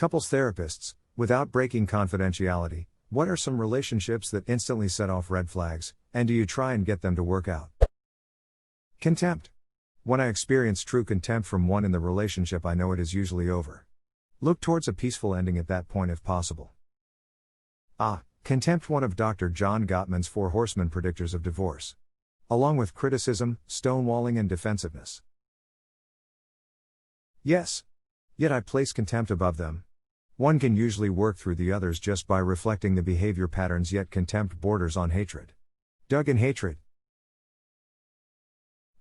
Couples therapists, without breaking confidentiality, what are some relationships that instantly set off red flags, and do you try and get them to work out? Contempt. When I experience true contempt from one in the relationship, I know it is usually over. Look towards a peaceful ending at that point if possible. Contempt, one of Dr. John Gottman's 4 horsemen predictors of divorce. Along with criticism, stonewalling, and defensiveness. Yes. Yet I place contempt above them. One can usually work through the others just by reflecting the behavior patterns, yet contempt borders on hatred. Dug in hatred?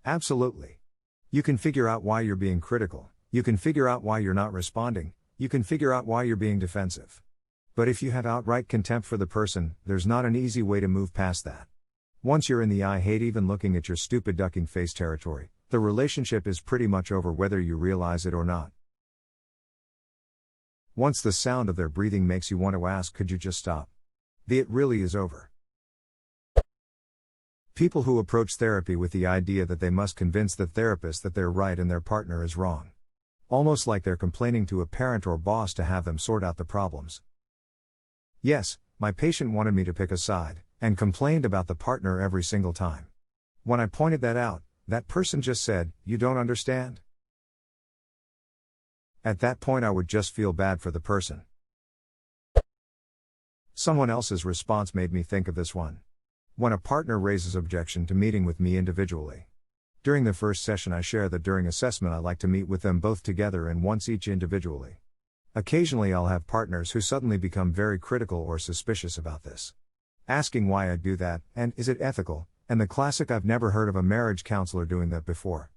Absolutely. You can figure out why you're being critical, you can figure out why you're not responding, you can figure out why you're being defensive. But if you have outright contempt for the person, there's not an easy way to move past that. Once you're in the "I hate even looking at your stupid ducking face" territory, the relationship is pretty much over whether you realize it or not. Once the sound of their breathing makes you want to ask, could you just stop? It really is over. People who approach therapy with the idea that they must convince the therapist that they're right and their partner is wrong. Almost like they're complaining to a parent or boss to have them sort out the problems. Yes, my patient wanted me to pick a side, and complained about the partner every single time. When I pointed that out, that person just said, "You don't understand?" At that point I would just feel bad for the person. Someone else's response made me think of this one. When a partner raises objection to meeting with me individually. During the first session I share that during assessment I like to meet with them both together and once each individually. Occasionally I'll have partners who suddenly become very critical or suspicious about this. Asking why I do that, and is it ethical, and the classic "I've never heard of a marriage counselor doing that before."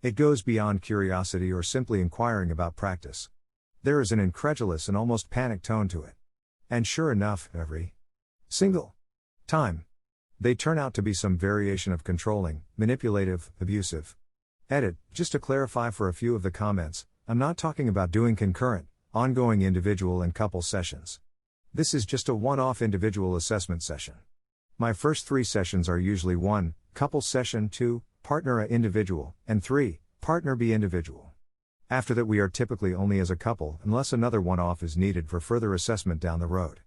It goes beyond curiosity or simply inquiring about practice. There is an incredulous and almost panicked tone to it. And sure enough, every single time, they turn out to be some variation of controlling, manipulative, abusive. Edit, just to clarify for a few of the comments, I'm not talking about doing concurrent, ongoing individual and couple sessions. This is just a one-off individual assessment session. My first 3 sessions are usually 1, couple session, 2, partner A individual, and 3, partner B individual. After that we are typically only as a couple unless another one-off is needed for further assessment down the road.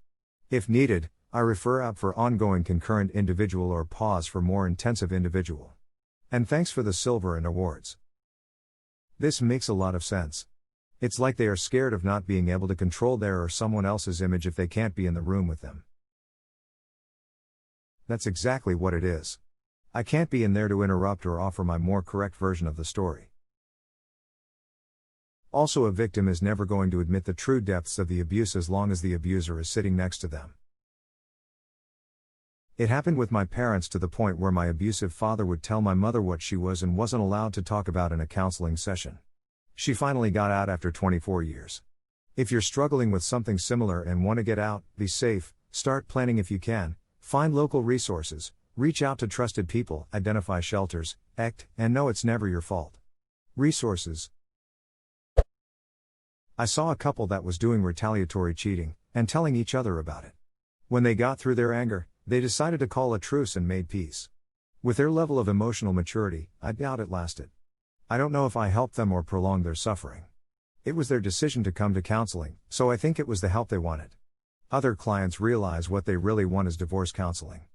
If needed, I refer out for ongoing concurrent individual or pause for more intensive individual. And thanks for the silver and awards. This makes a lot of sense. It's like they are scared of not being able to control their or someone else's image if they can't be in the room with them. That's exactly what it is. I can't be in there to interrupt or offer my more correct version of the story. Also, a victim is never going to admit the true depths of the abuse as long as the abuser is sitting next to them. It happened with my parents to the point where my abusive father would tell my mother what she was and wasn't allowed to talk about in a counseling session. She finally got out after 24 years. If you're struggling with something similar and want to get out, be safe, start planning if you can, find local resources, reach out to trusted people, identify shelters, and know it's never your fault. Resources. I saw a couple that was doing retaliatory cheating, and telling each other about it. When they got through their anger, they decided to call a truce and made peace. With their level of emotional maturity, I doubt it lasted. I don't know if I helped them or prolonged their suffering. It was their decision to come to counseling, so I think it was the help they wanted. Other clients realize what they really want is divorce counseling.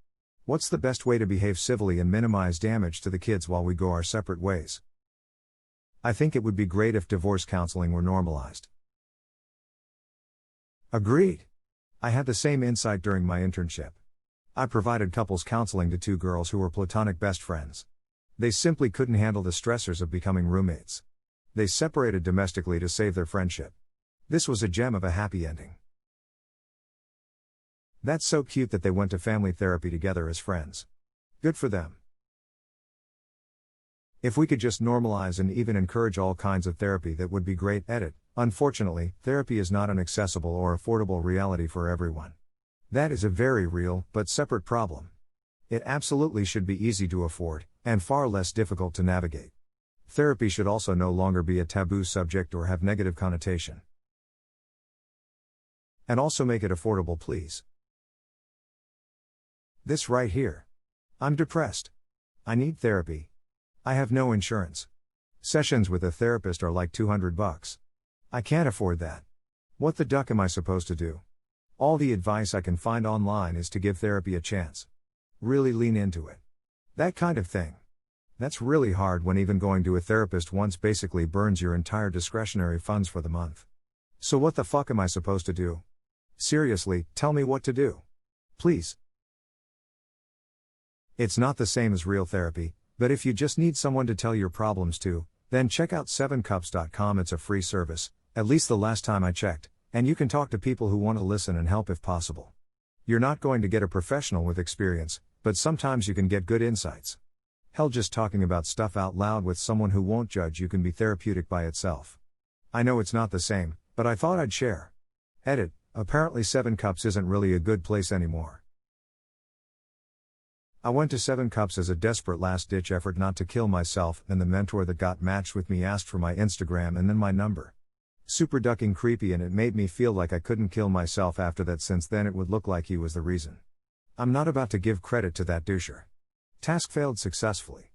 What's the best way to behave civilly and minimize damage to the kids while we go our separate ways? I think it would be great if divorce counseling were normalized. Agreed. I had the same insight during my internship. I provided couples counseling to 2 girls who were platonic best friends. They simply couldn't handle the stressors of becoming roommates. They separated domestically to save their friendship. This was a gem of a happy ending. That's so cute that they went to family therapy together as friends. Good for them. If we could just normalize and even encourage all kinds of therapy, that would be great. Edit. Unfortunately, therapy is not an accessible or affordable reality for everyone. That is a very real, but separate problem. It absolutely should be easy to afford, and far less difficult to navigate. Therapy should also no longer be a taboo subject or have negative connotation. And also make it affordable, please. This right here. I'm depressed. I need therapy. I have no insurance. Sessions with a therapist are like $200. I can't afford that. What the duck am I supposed to do? All the advice I can find online is to give therapy a chance. Really lean into it. That kind of thing. That's really hard when even going to a therapist once basically burns your entire discretionary funds for the month. So what the fuck am I supposed to do? Seriously, tell me what to do. Please. It's not the same as real therapy, but if you just need someone to tell your problems to, then check out 7cups.com. It's a free service, at least the last time I checked, and you can talk to people who want to listen and help if possible. You're not going to get a professional with experience, but sometimes you can get good insights. Hell, just talking about stuff out loud with someone who won't judge you can be therapeutic by itself. I know it's not the same, but I thought I'd share. Edit, apparently 7 Cups isn't really a good place anymore. I went to 7 Cups as a desperate last-ditch effort not to kill myself, and the mentor that got matched with me asked for my Instagram and then my number. Super ducking creepy, and it made me feel like I couldn't kill myself after that, since then it would look like he was the reason. I'm not about to give credit to that doucher. Task failed successfully.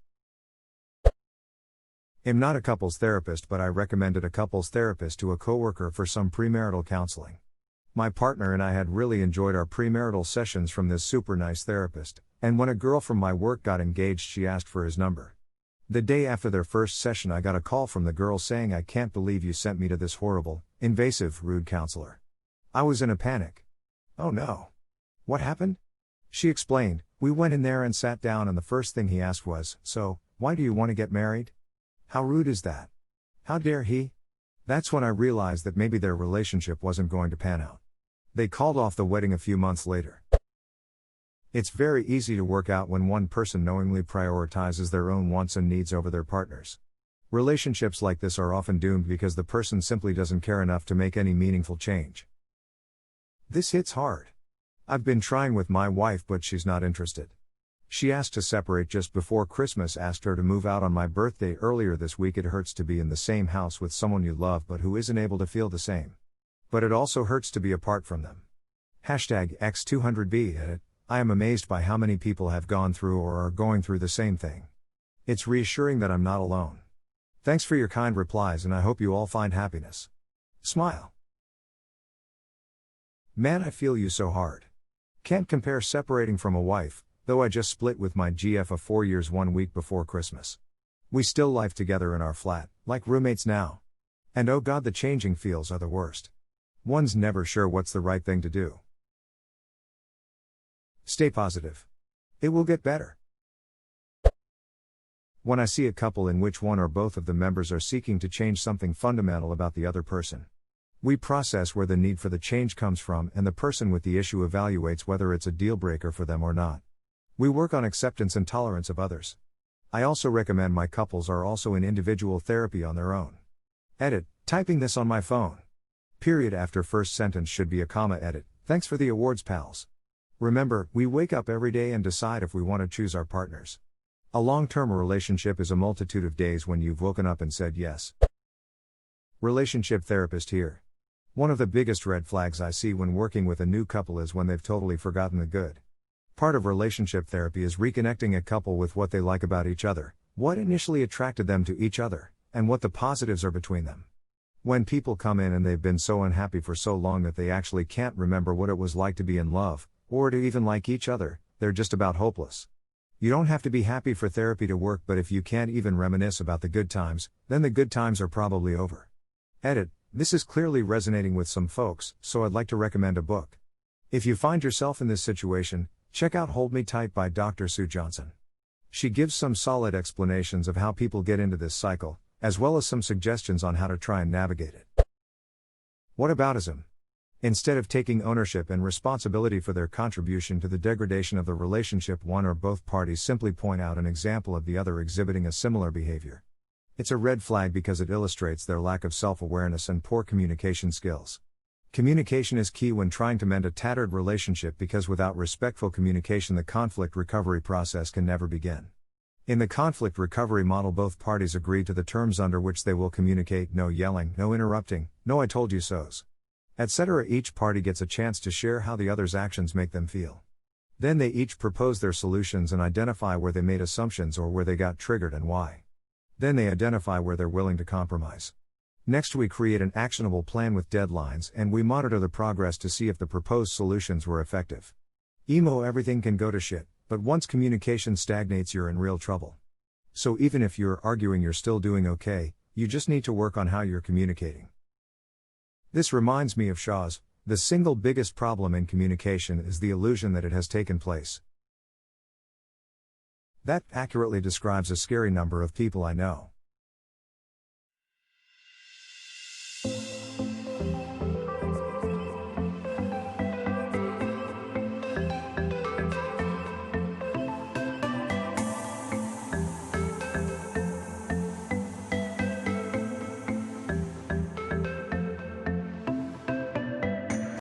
I'm not a couples therapist, but I recommended a couples therapist to a coworker for some premarital counseling. My partner and I had really enjoyed our premarital sessions from this super nice therapist, and when a girl from my work got engaged, she asked for his number. The day after their first session, I got a call from the girl saying, "I can't believe you sent me to this horrible, invasive, rude counselor." I was in a panic. Oh no. What happened? She explained, "We went in there and sat down, and the first thing he asked was, 'So, why do you want to get married?' How rude is that? How dare he?" That's when I realized that maybe their relationship wasn't going to pan out. They called off the wedding a few months later. It's very easy to work out when one person knowingly prioritizes their own wants and needs over their partner's. Relationships like this are often doomed because the person simply doesn't care enough to make any meaningful change. This hits hard. I've been trying with my wife, but she's not interested. She asked to separate just before Christmas, asked her to move out on my birthday earlier this week. It hurts to be in the same house with someone you love but who isn't able to feel the same. But it also hurts to be apart from them. #X200B edit. I am amazed by how many people have gone through or are going through the same thing. It's reassuring that I'm not alone. Thanks for your kind replies, and I hope you all find happiness. Smile. Man, I feel you so hard. Can't compare separating from a wife, though I just split with my GF of 4 years 1 week before Christmas. We still live together in our flat, like roommates now. And oh god, the changing feels are the worst. One's never sure what's the right thing to do. Stay positive. It will get better. When I see a couple in which one or both of the members are seeking to change something fundamental about the other person, we process where the need for the change comes from, and the person with the issue evaluates whether it's a deal breaker for them or not. We work on acceptance and tolerance of others. I also recommend my couples are also in individual therapy on their own. Edit, typing this on my phone. Period after first sentence should be a comma. Edit, thanks for the awards, pals. Remember, we wake up every day and decide if we want to choose our partners. A long-term relationship is a multitude of days when you've woken up and said yes. Relationship therapist here. One of the biggest red flags I see when working with a new couple is when they've totally forgotten the good. Part of relationship therapy is reconnecting a couple with what they like about each other, what initially attracted them to each other, and what the positives are between them. When people come in and they've been so unhappy for so long that they actually can't remember what it was like to be in love, or to even like each other, they're just about hopeless. You don't have to be happy for therapy to work, but if you can't even reminisce about the good times, then the good times are probably over. Edit, this is clearly resonating with some folks, so I'd like to recommend a book. If you find yourself in this situation, check out Hold Me Tight by Dr. Sue Johnson. She gives some solid explanations of how people get into this cycle, as well as some suggestions on how to try and navigate it. Whataboutism. Instead of taking ownership and responsibility for their contribution to the degradation of the relationship, one or both parties simply point out an example of the other exhibiting a similar behavior. It's a red flag because it illustrates their lack of self-awareness and poor communication skills. Communication is key when trying to mend a tattered relationship, because without respectful communication the conflict recovery process can never begin. In the conflict recovery model, both parties agree to the terms under which they will communicate: no yelling, no interrupting, no I told you so's, etc. Each party gets a chance to share how the other's actions make them feel. Then they each propose their solutions and identify where they made assumptions or where they got triggered and why. Then they identify where they're willing to compromise. Next, we create an actionable plan with deadlines and we monitor the progress to see if the proposed solutions were effective. Everything can go to shit, but once communication stagnates, you're in real trouble. So even if you're arguing, you're still doing okay, you just need to work on how you're communicating. This reminds me of Shaw's, the single biggest problem in communication is the illusion that it has taken place. That accurately describes a scary number of people I know.